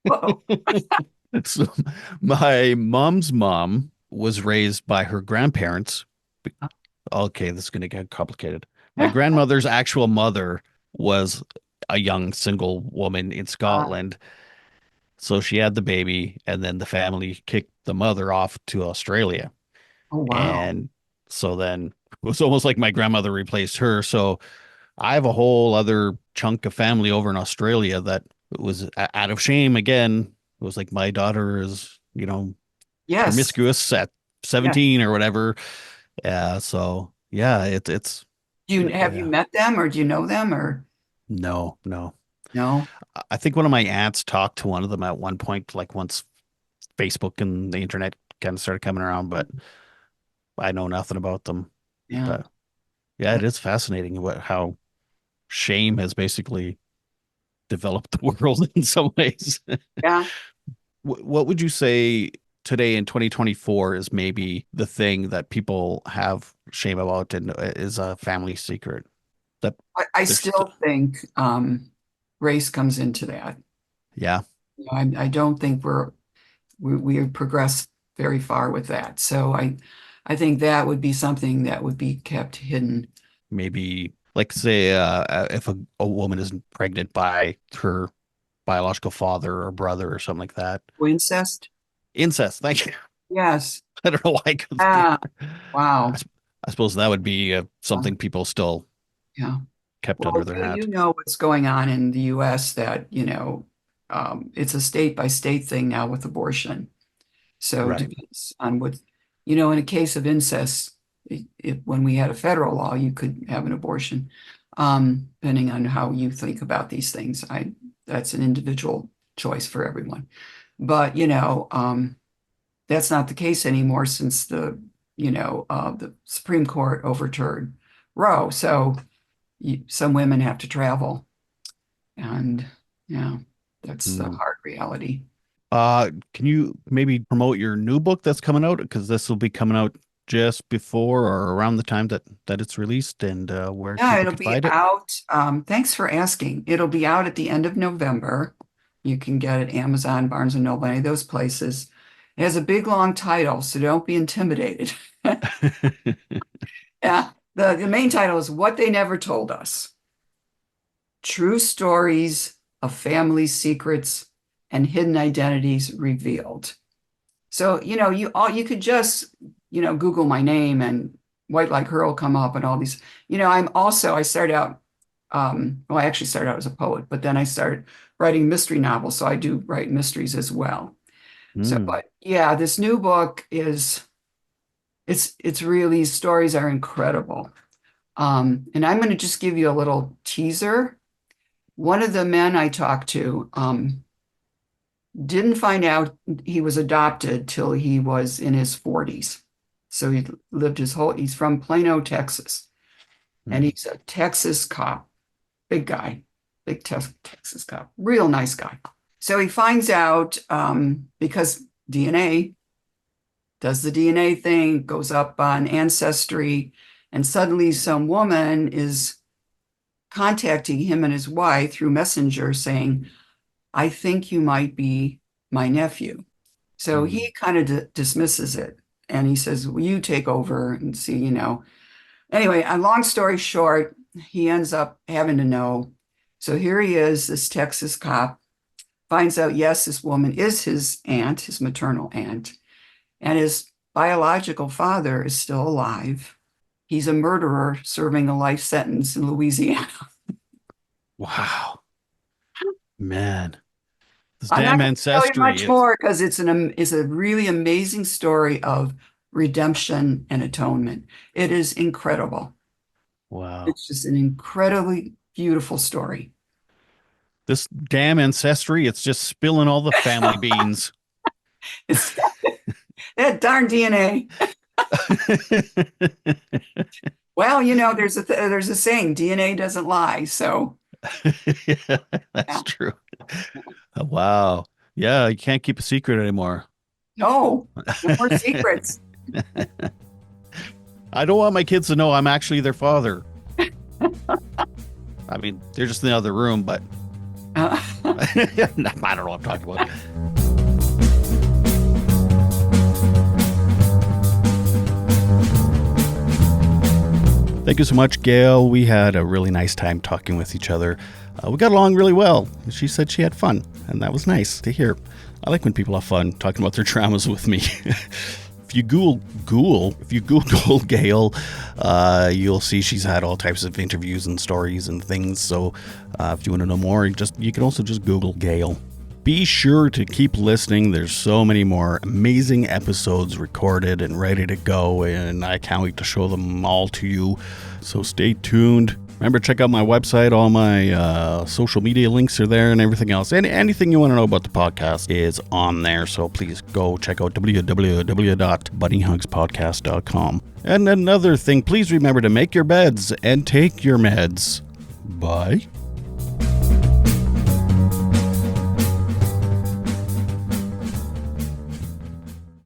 Whoa. So, my mom's mom was raised by her grandparents. Okay, this is going to get complicated. My grandmother's actual mother was a young single woman in Uh, Scotland. So she had the baby, and then the family kicked the mother off to Australia. oh, wow. And so then it was almost like my grandmother replaced her. So I have a whole other chunk of family over in Australia that was out of shame again. It was like my daughter is, Yes. promiscuous at Yeah. 17 or whatever. So yeah, it's Have you yeah. met them or do you know them or No, no. no? I think one of my aunts talked to one of them at one point, like once Facebook and the internet kind of started coming around, but I know nothing about them. Yeah. But yeah, it is fascinating how shame has basically developed the world in some ways. Yeah. What would you say today in 2024 is maybe the thing that people have shame about and is a family secret that I there's st still think race comes into that. yeah, I don't think we have progressed very far with that. So I think that would be something that would be kept hidden. maybe like say if a woman isn't pregnant by her biological father or brother or something like that. Incest? Incest, thank you. Yes. I don't know why I couldn't think. Ah, wow. I suppose that would be something people still Yeah. kept Well, under their you hat. know what's going on in the US that, it's a state by state thing now with abortion. So it Right. depends on in a case of incest, when we had a federal law, you could have an abortion, depending on how you think about these things. That's an individual choice for everyone. But, that's not the case anymore since the Supreme Court overturned Roe. So some women have to travel, and yeah, that's the Hmm. hard reality. Can you maybe promote your new book that's coming out? Because this will be coming out just before or around the time that it's released and where Yeah, people it'll could be find it. out. Thanks for asking. It'll be out at the end of November. You can get it at Amazon, Barnes & Noble, any of those places. It has a big, long title, so don't be intimidated. Yeah, the main title is What They Never Told Us. True Stories of Family Secrets and Hidden Identities Revealed. So, you could just, Google my name and White Like Her will come up and all these. I started out, I actually started out as a poet, but then I started writing mystery novels. So I do write mysteries as well. So, but yeah, this new book it's really, stories are incredible. And I'm going to just give you a little teaser. One of the men I talked to, didn't find out he was adopted till he was in his 40s. So he lived he's from Plano, Texas. And he's a Texas cop, big guy, big Texas cop, real nice guy. So he finds out because DNA does the DNA thing, goes up on Ancestry, and suddenly some woman is contacting him and his wife through Messenger saying, I think you might be my nephew. So he kind of dismisses it. And he says, will you take over and see, Anyway, a long story short, he ends up having to know. So here he is, this Texas cop, finds out, yes, this woman is his aunt, his maternal aunt, and his biological father is still alive. He's a murderer serving a life sentence in Louisiana. Wow. Man. This I'm damn not going to tell you ancestry. much more because it's a really amazing story of redemption and atonement. It is incredible. Wow. It's just an incredibly beautiful story. This damn ancestry, it's just spilling all the family beans. It's that darn DNA. Well, there's a saying, DNA doesn't lie. So Yeah, that's true. Wow. Yeah, you can't keep a secret anymore. no more secrets. I don't want my kids to know I'm actually their father. I mean, they're just in the other room, but I don't know what I'm talking about. Thank you so much, Gail. We had a really nice time talking with each other. We got along really well. She said she had fun, and that was nice to hear. I like when people have fun talking about their traumas with me. If you Google Gail, you'll see she's had all types of interviews and stories and things. So if you want to know more, you can also just Google Gail. Be sure to keep listening. There's so many more amazing episodes recorded and ready to go, and I can't wait to show them all to you. So stay tuned. Remember, check out my website. All my social media links are there and everything else. And anything you want to know about the podcast is on there. So please go check out www.bunnyhugspodcast.com. And another thing, please remember to make your beds and take your meds. Bye.